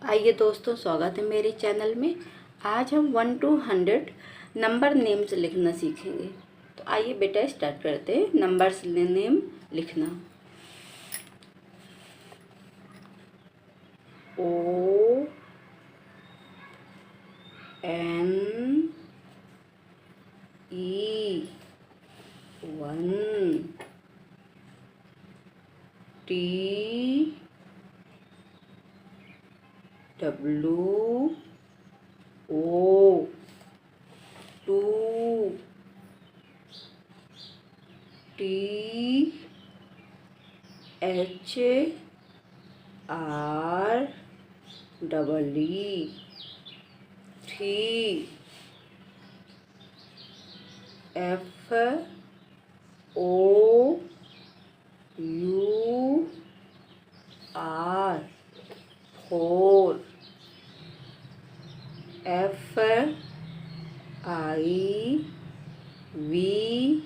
आइए दोस्तों, स्वागत है मेरे चैनल में। आज हम 1 to 100 नंबर नेम्स लिखना सीखेंगे। तो आइए बेटा स्टार्ट करते हैं नंबर्स नेम लिखना। O N E 1 T W O 2 T H R double E 3 F O U R 4 F I V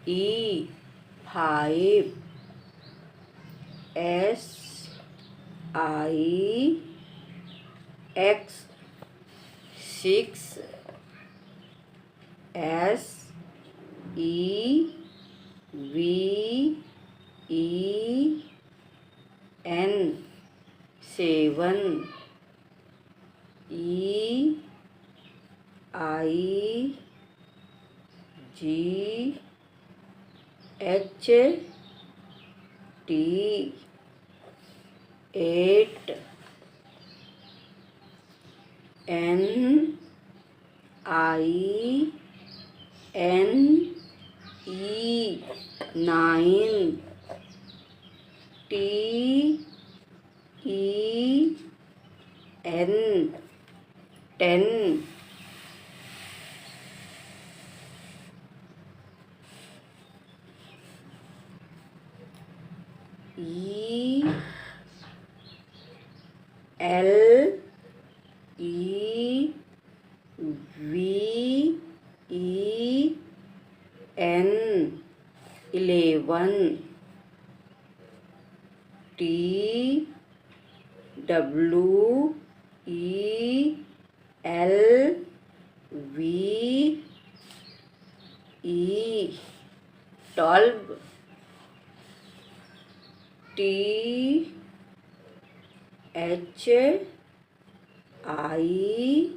E 5 S I X 6 S E V E N 7 E I G H T 8 N I N E 9 T E N 10 E L E V E N 11 T W E L V E 12 T H I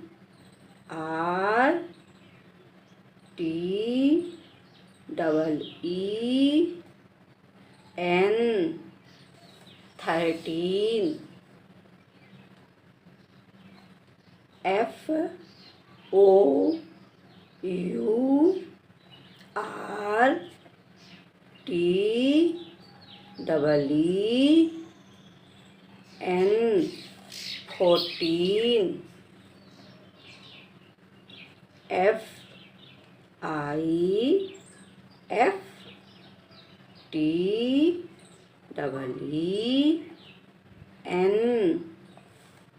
R T double E N 13 F O U R T double E N 14 F I F T double E N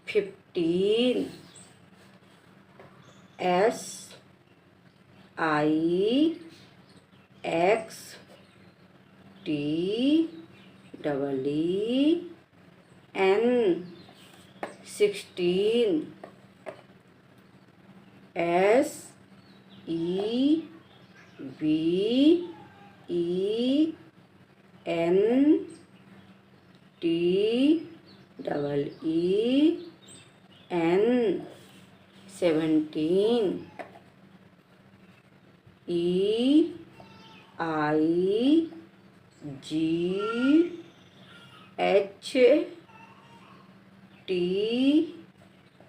15 S I X T double E N 16 S E V E N T double E N 17 E I G H T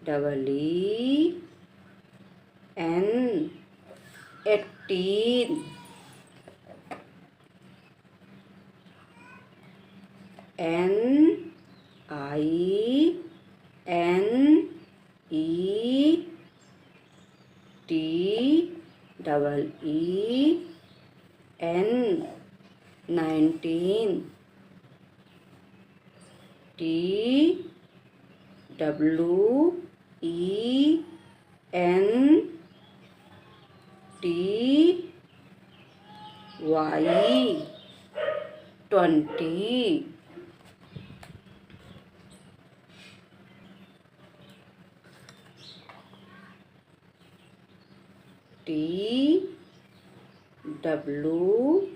double E N 18 N I N E T double E N 19 T W E N T Y 20 21 22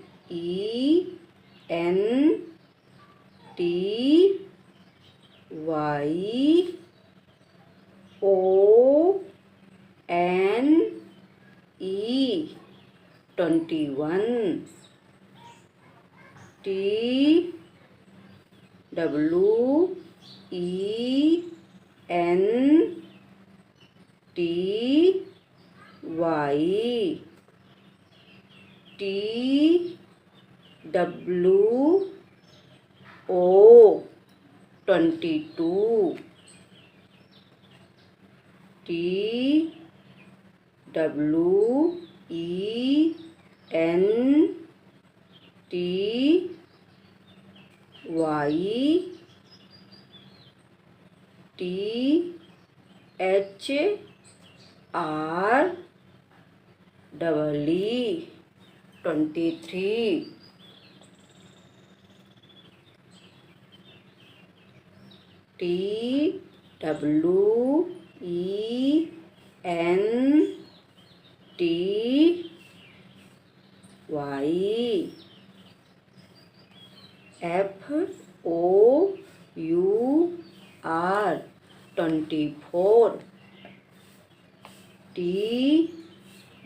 23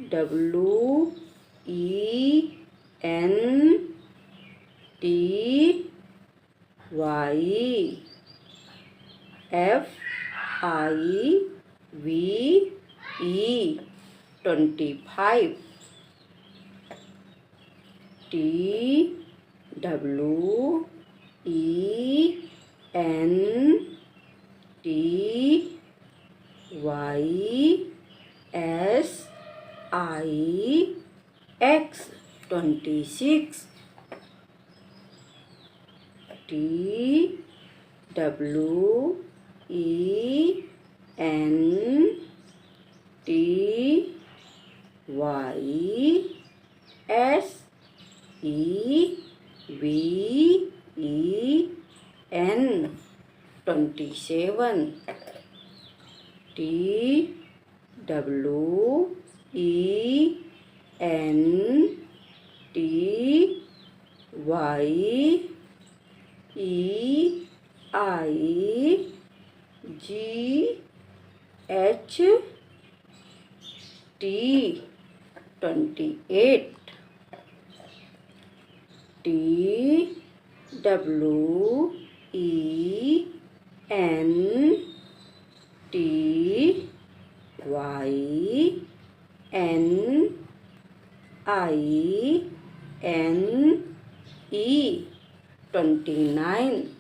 24 25 26 27 28 29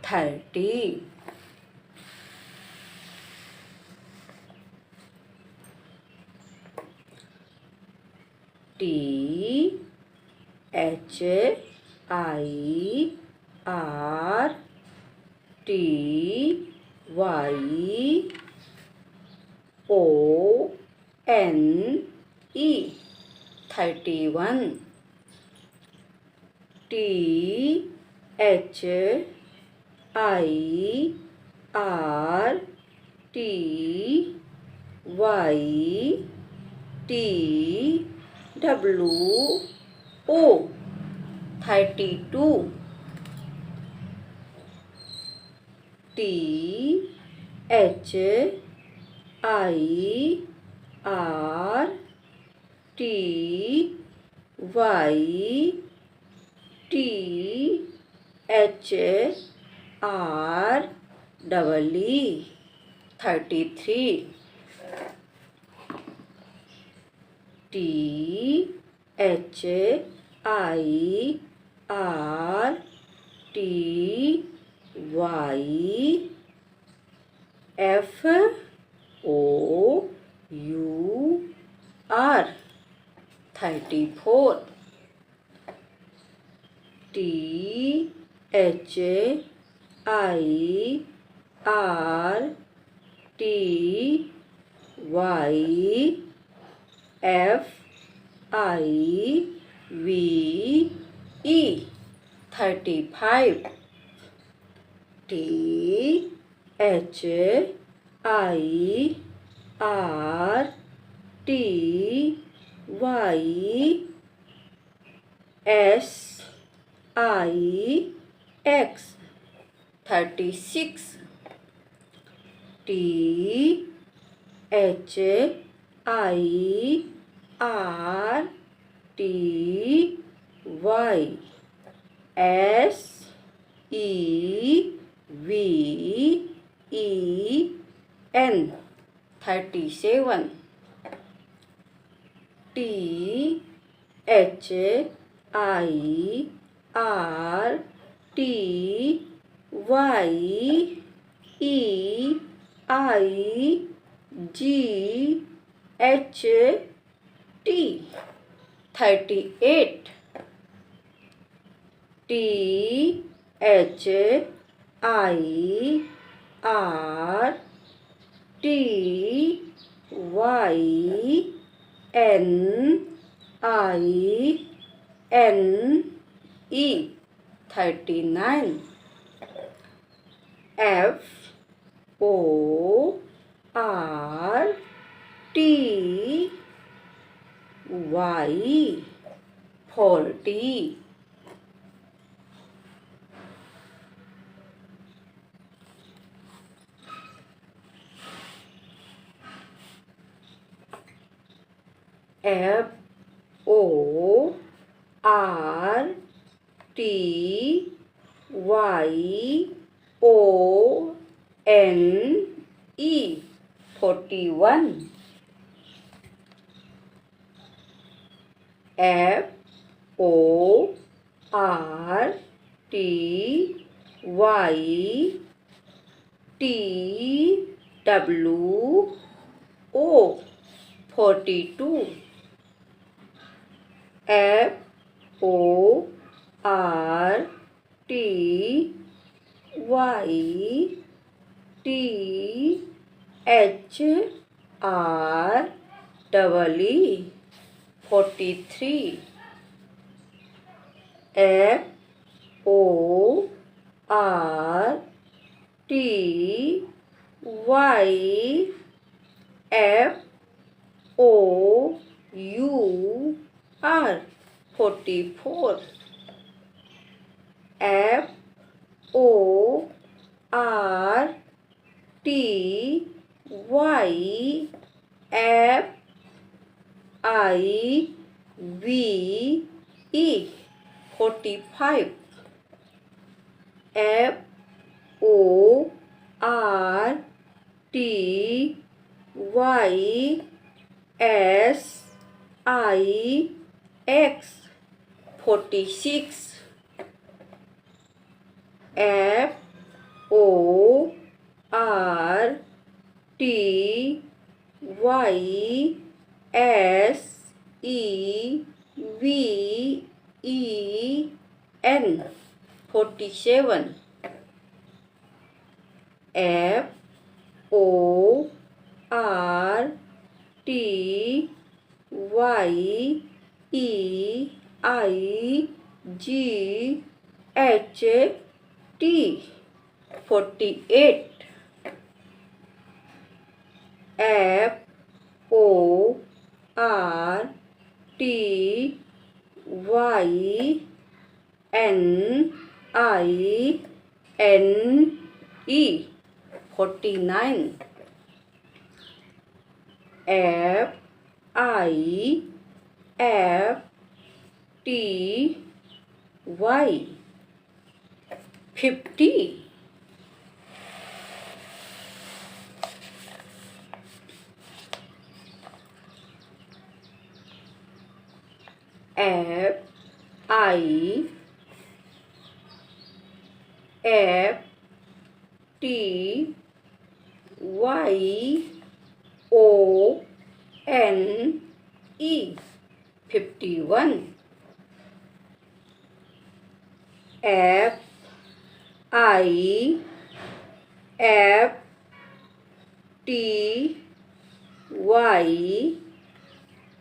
30 31 32 33 34 IVE 35 THIRTYSIX 36 THIRTYSEVEN 37 THIRTYEIGHT 38 THIRTYNINE 39 FORTY 40 FORTYONE 41 FORTYTWO 42 FORTYTHREE 43 FORTYFOUR 44 FORTYFIVE 45 FORTYSIX 46 FORTYSEVEN 47 FORTYEIGHT 48 FORTYNINE 49 FIFTY 50 FIFTYONE 51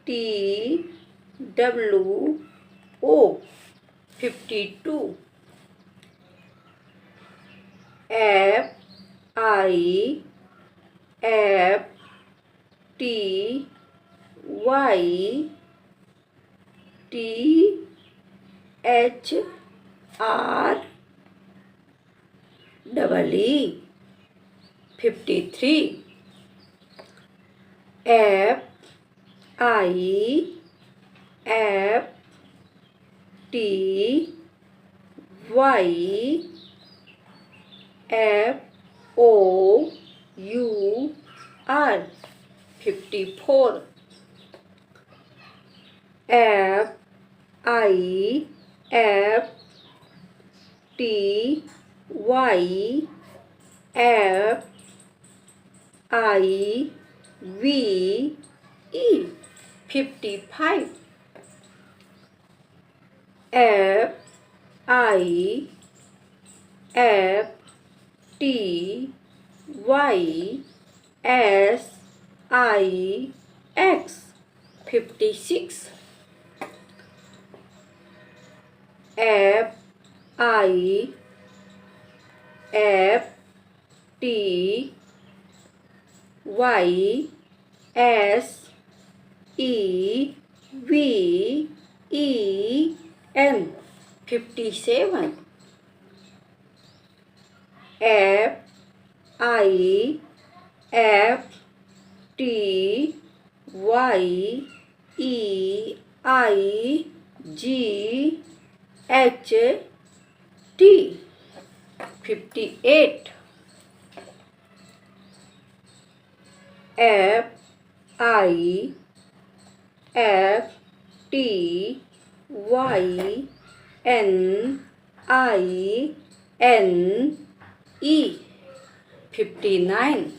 FIFTYT WO 52, FIFTYTHREE 53, FIFTYFOUR 54, FIFTYFIVE 55, FIFTYSIX 56, FIFTYSEVEN 57, FIFTYEIGHT 58, FIFTYNINE 59,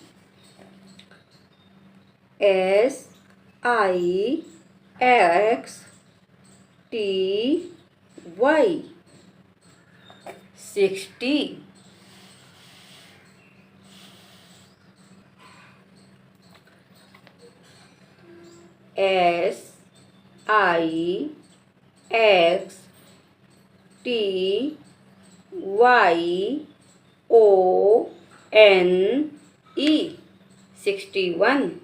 SIXTY 60, SIXTYONE 61,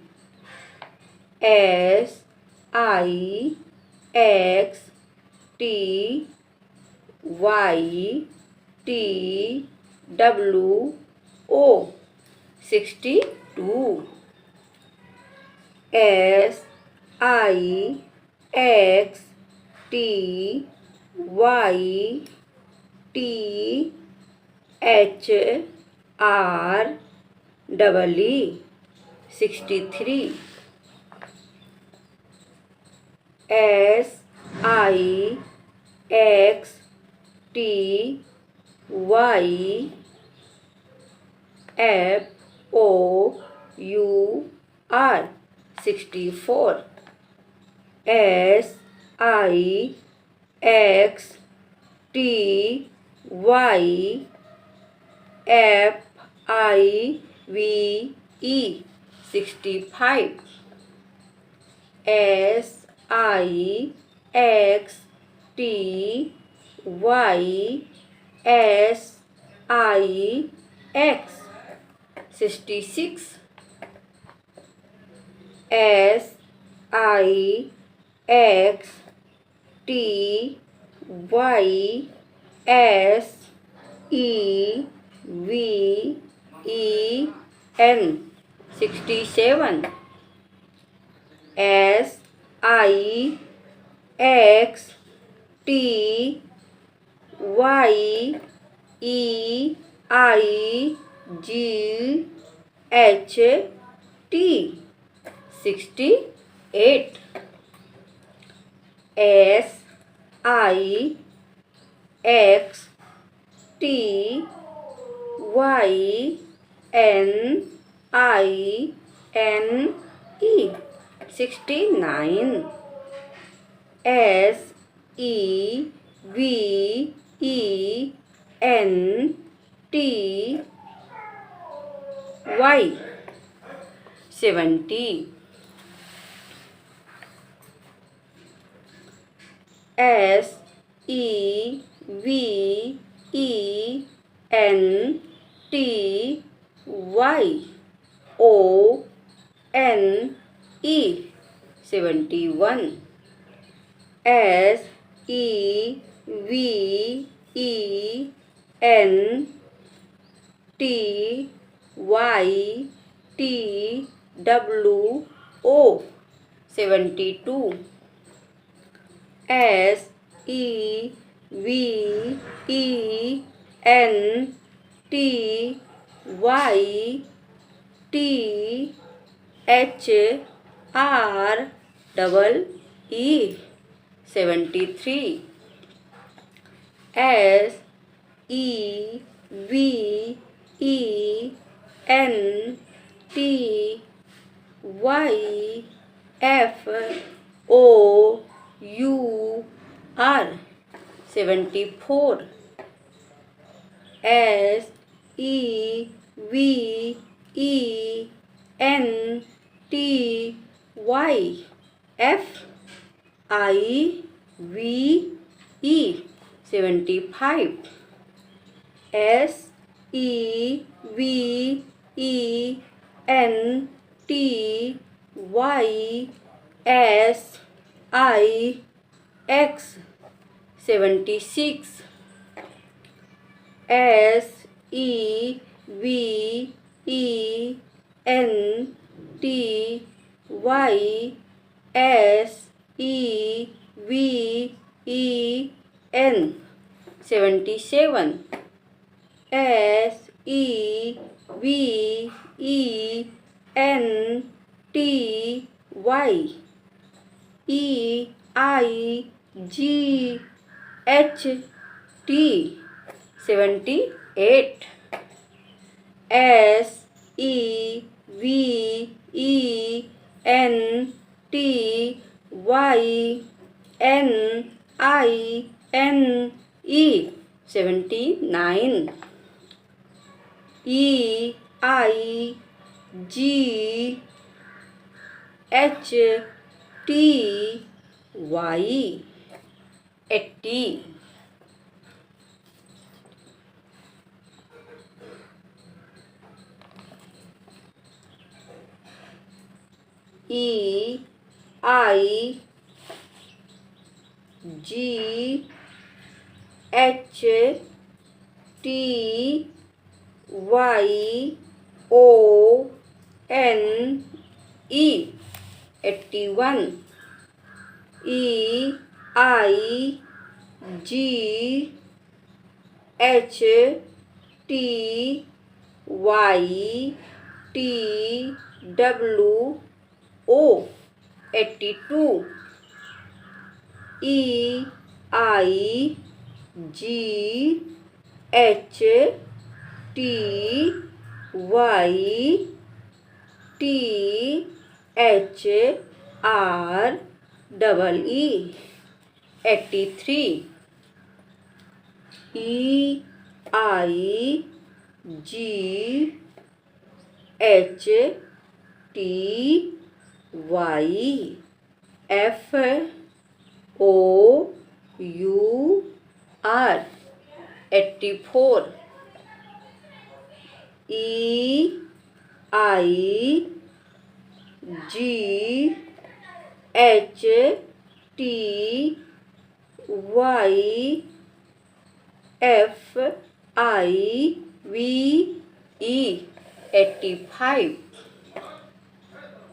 SIXTYWO 62, SIXTYTHREE 63, SIXTYFOUR 64, SIXTYFIVE 65, SIXTYSIX 66, SIXTYSEVEN 67, SIXTYEIGHT 68, SIXTYYNINE 69, SEVENTY 70, S E V E N T Y O N E 71. S E V E N T Y T W O 72. S E V E N T Y T H R double E 73. S E V E N T Y F O U R 74. S E V E N T Y F I V E 75. S E V E N T Y S I X 76. S E V E N T Y S E V E N 77. S E V E N T Y E I G H T 78. S E V E N T Y N I N E 79. E I G H T Y 80. E I G H T Y O N E 81. E I G H T Y T W O 82. E I G H T Y T H R double E 83. E I G H T Y F O U R 84. E I G H T Y F I V E 85.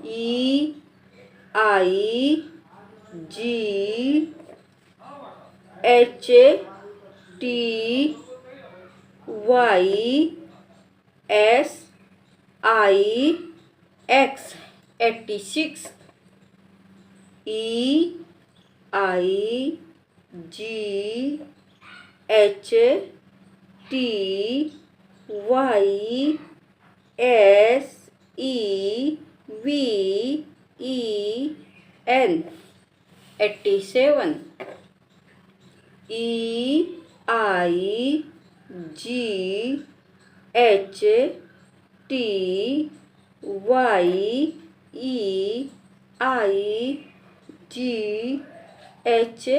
E I G H T Y S I X 86. E I G H T Y S E V E N 87. E I G H T Y E I G H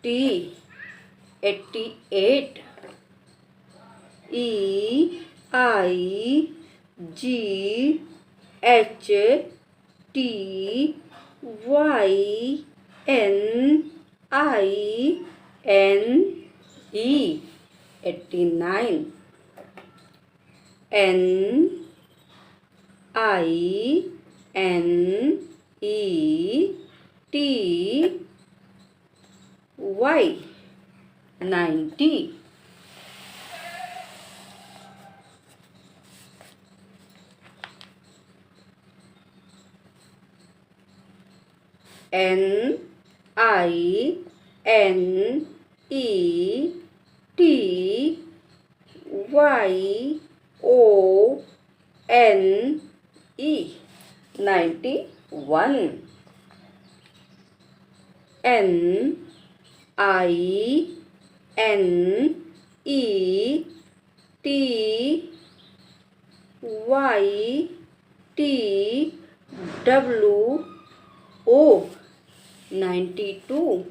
T 88 EIGHTYNINE 89 NINETY 90 NINETYONE 91 NINETYWO 92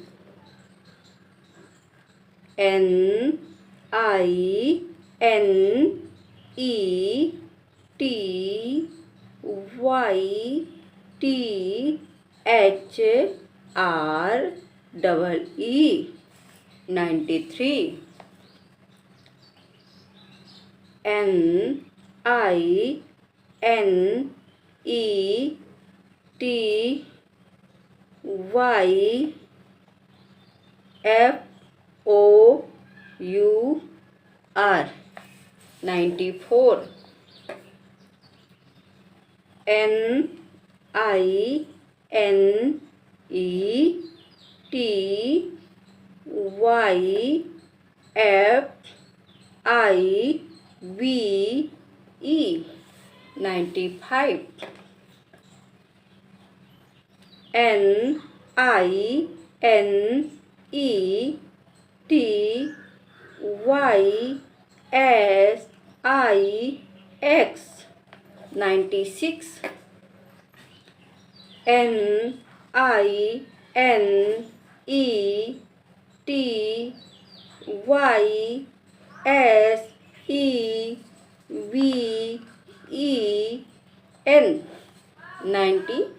NINETYHREE 93 NINETYFOUR 94 NINETYWIVE 95 NINETYSIX 96 NINETYSEVEN 97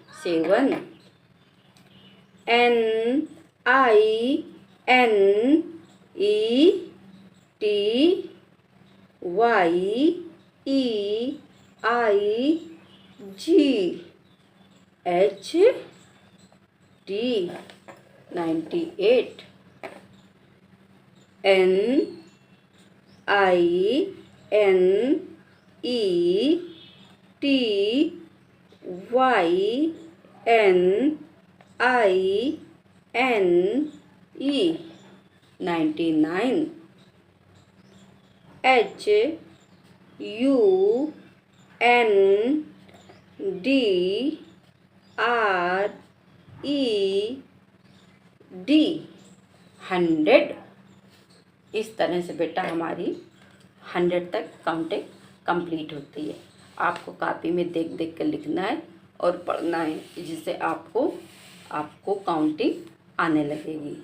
NINETYYEIGHT 98 NINETYNINE 99 HUNDRED 100। इस तरह से बेटा हमारी 100 तक counting complete होती है। आपको copy में देख देख कर लिखना है और पढ़ना है, जिससे आपको काउंटिंग आने लगेगी।